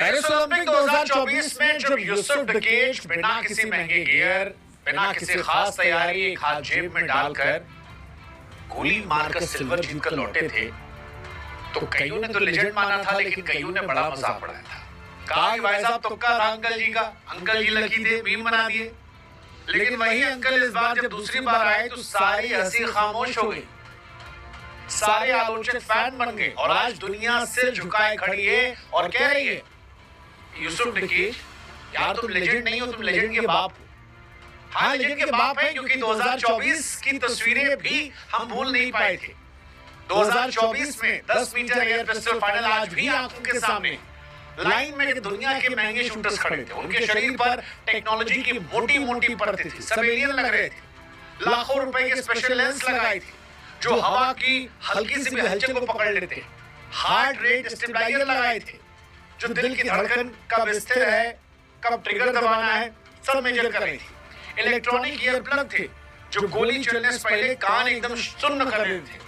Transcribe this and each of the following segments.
Paris Olympic 2024 में जब यूसुफ डकेच बिना किसी महंगे गियर, बिना किसी खास तैयारी एक हाथ जेब में डालकर गोली मारकर सिल्वर जीतकर लौटे थे, तो कईयों ने तो लेजेंड माना था, लेकिन कईयों ने बड़ा मजाक उड़ाया था। कहा कि भाई साहब तुक्का था अंकल जी का, अंकल जी लकी थे, मीम बना दिए। लेकिन वही अंकल इस बार जब दूसरी बार आए तो सारी हंसी खामोश हो गई, सारे आलोचक फैन बन गए और आज दुनिया सिर झुकाए खड़ी है और कह रही है यूसुफ डकेच यार तुम लेजेंड नहीं हो, तुम लेजेंड के बाप हो। हाँ लेजेंड के बाप है, क्योंकि 2024 की तस्वीरें भी हम भूल नहीं पाए थे। 2024 में 10 मीटर एयर पिस्टल फाइनल आज भी आंखों के सामने, लाइन में दुनिया के महंगे शूटर्स खड़े थे, उनके शरीर पर टेक्नोलॉजी की मोटी मोटी परतें थी, सब एलियन लग रहे थे, लाखों रुपए के स्पेशल लेंस लगाए थे जो हवा की हल्की सी भी हलचल को पकड़ लेते, हार्ट रेट स्टेबलाइजर लगाए थे जो दिल की धड़कन कब स्थिर है, कब ट्रिगर दबाना है, सब मेजर कर रही थी। इलेक्ट्रॉनिक ईयर प्लग थे जो गोली चलने से पहले कान एकदम सुन्न कर रहे थे।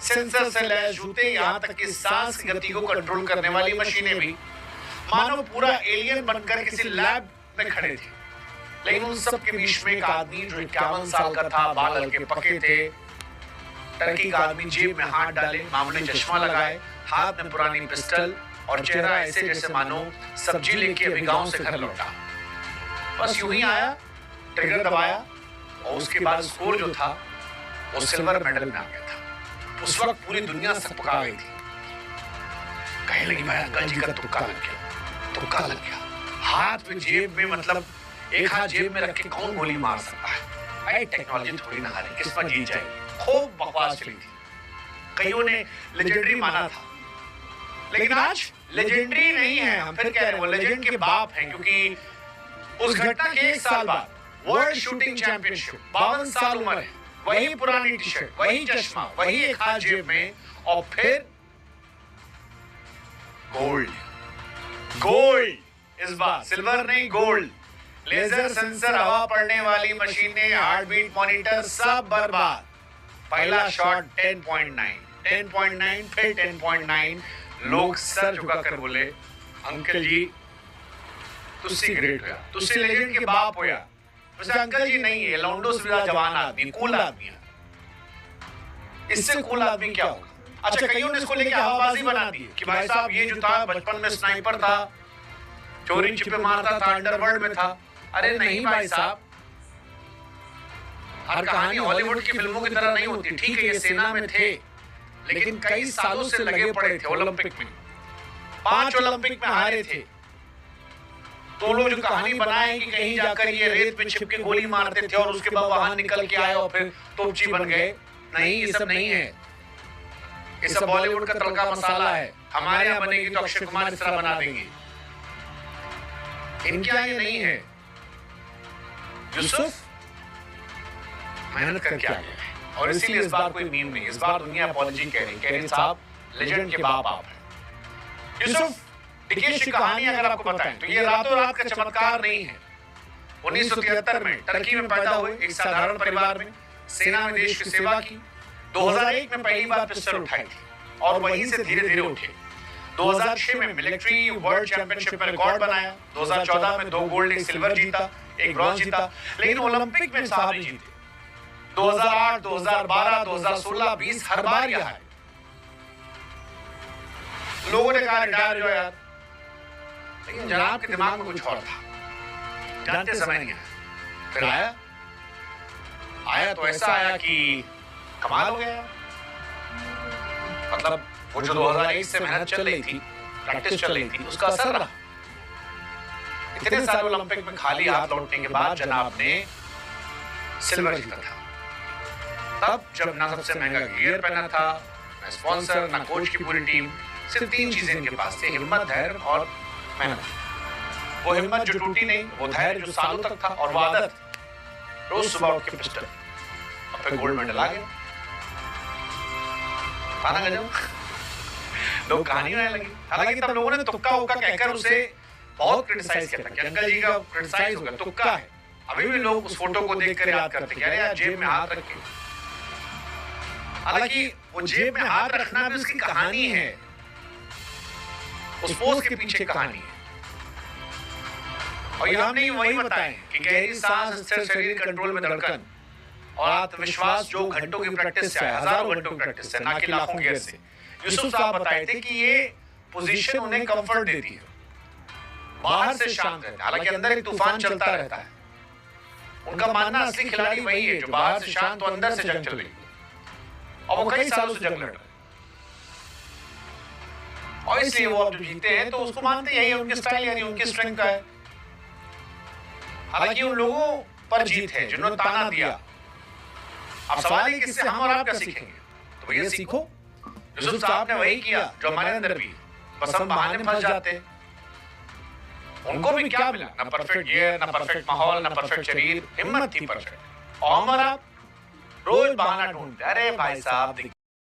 सेंसर से लैस जूते, यहाँ तक कि सांस की गति को कंट्रोल करने वाली मशीनें भी मानो पूरा एलियन बनकर किसी लैब में खड़े थे। लेकिन उन सब के बीच में एक आदमी जो 51 साल का था, बाल हल्के पके थे, टर्की का आदमी जेब में हाथ डाले, मामूली चश्मा लगाए, हाथ में पुरानी पिस्टल और चेहरा ऐसे जैसे मानो सब्जी लेके अभी गांव से घर लौटा। बस यूं ही आया, ट्रिगर दबाया और उसके बाद स्कोर जो था वो सिल्वर मेडल में आ गया था। उस वक्त पूरी दुनिया सकपका गई थी, कहने लगी भाई अंकल जी का तुक्का लग गया, तुक्का लग गया। हाथ में जेब में, मतलब एक हाथ जेब में रख के कौन गोली मार सकता है, भाई टेक्नोलॉजी थोड़ी ना हारी, किस्मत जीत जाएगी। खूब बकवास चली थी, कईयों ने लेजेंडरी माना था, लेकिन आज लेजेंडरी नहीं है, हम फिर कह रहे हैं वो लेजेंड के बाप हैं, क्योंकि उस घटना के 1 साल बाद वर्ल्ड शूटिंग चैंपियनशिप, 52 साल उम्र है, वही पुरानी टी शर्ट, वही चश्मा, वही एक हाथ जेब में, और फिर गोल्ड, गोल्ड इस बार, सिल्वर नहीं गोल्ड। लेजर सेंसर, हवा पड़ने वाली मशीनें, हार्ट बीट मॉनिटर, सब बर्बाद। पहला शॉट 10.9, 10.9 फिर 10.9। लोग सर झुकाकर बोले अंकल जी तुझसे ग्रेट होया, तुझसे लेजेंड के बाप होया। वैसे अंकल जी नहीं है, लौंडो से ज्यादा जवान आदमी, कूल आदमी है, इससे कूल आदमी क्या होगा। अच्छा कईयों ने इसको लेके हवाबाजी बना दी कि भाई साहब ये जो था बचपन में स्नाइपर था, चोरी छिपे मारता था, अंडरवर्ल्ड में था। अरे नहीं भाई साहब, हर कहानी हॉलीवुड की फिल्मों की तरह नहीं होती। ठीक है ये सेना में थे, लेकिन कई सालों से लगे पड़े थे ओलंपिक में, 5 ओलंपिक में हारे थे। तो लोग जो कहानी बनाए कि कहीं जाकर ये रेत में छिप के गोली मारते थे और उसके बाद वहां निकल के आए और फिर तोपची बन गए, नहीं ये सब नहीं है, ये सब बॉलीवुड का तड़का मसाला है। हमारे यहाँ बनेगी तो अक्षय कुमार इस तरह बना देंगे, इनके यहाँ ये नहीं है। यूसुफ मेहनत करके आ गया है और इसीलिए इस बार कोई मीम नहीं, इस बार दुनिया अपॉलॉजी कह रही साहब लेजेंड के बाप आप हैं। यूसुफ डकेच की कहानी अगर आपको बताएं तो ये रातों रात का चमत्कार नहीं है। 1973 में टर्की में पैदा हुए एक साधारण परिवार में, सेना में देश की सेवा की, 2001 में पहली बार पिस्टल उठाई थी और वहीं से धीरे धीरे उठे। 2006 में मिलिट्री वर्ल्ड चैंपियनशिप में रिकॉर्ड बनाया, 2014 में 2 गोल्ड, 1 सिल्वर जीता, 1 ब्रॉन्ज जीता, लेकिन ओलंपिक में साहब नहीं जीते। 2008, 2012, 2016, 20 हर बार यह है। लोगों ने कहा रिटायर हो यार, लेकिन जनाब के दिमाग में कुछ और था, जानते समय नहीं आया। फिर आया तो ऐसा आया कि कमाल हो गया। मतलब वो जो 2001 से मेहनत चल रही थी, प्रैक्टिस चल रही थी, उसका असर रहा। इतने सारे ओलंपिक में खाली हाथ लौटने के बाद जनाब ने सिल्वर जीता था। तब जब ना सबसे महंगा गियर पहना था, ना स्पॉन्सर, ना कोच की पूरी टीम, सिर्फ 3 चीजें इनके पास थी, हिम्मत, धैर्य और मेहनत। वो हिम्मत जो टूटी नहीं, वो धैर्य जो सालों तक था, और वो आदत रोज सुबह उठ के पिस्टल, और फिर गोल्ड मेडल आ गया। पाना गजब, लोग कहानी में लगी। हालांकि तब लोगों ने तुक्का उक्का कहकर उसे बहुत क्रिटिसाइज किया था कि अंकल जी का क्रिटिसाइज हो गया, तुक्का है। अभी भी लोग उस फोटो को देखकर याद करते हैं, अरे यार जेब में हाथ रख के। हालांकि वो जेब में हाथ रखना भी उसकी कहानी है, उस पोज के पीछे कहानी है। और ये हमने वही बताए कि गहरी सांस, स्थिर शरीर, कंट्रोल में धड़कन और आत्मविश्वास जो घंटों की प्रैक्टिस से है, हजारों घंटों की प्रैक्टिस से, ना कि लाखों की से। यूसुफ साहब बताए थे कि ये पोजीशन उन्हें कंफर्ट देती है, बाहर से शांत रहता है, हालांकि अंदर एक तूफान चलता रहता है। उनका मानना असली खिलाड़ी वही है जो बाहर से शांत तो अंदर से जंग चल रही है, और वो कई सालों से जंग लड़ रहे हैं, और इसलिए वो अब जो जीते हैं तो उसको मानते यही है उनके स्टाइल, यानी उनकी स्ट्रेंथ का है। हालांकि उन लोगों पर जीत है जिन्होंने ताना दिया। अब सवाल है कि इससे हम और आप क्या सीखेंगे? तो भैया सीखो, यूसुफ साहब ने वही किया जो हमारे अंदर भी, बस हम बहाने में फंस जाते हैं। उनको भी क्या मिला? ना परफेक्ट गियर, ना परफेक्ट माहौल, ना परफेक्ट शरीर, हिम्मत थी परफेक्ट। और हम और आप रोज बहाना ढूंढते, अरे भाई साहब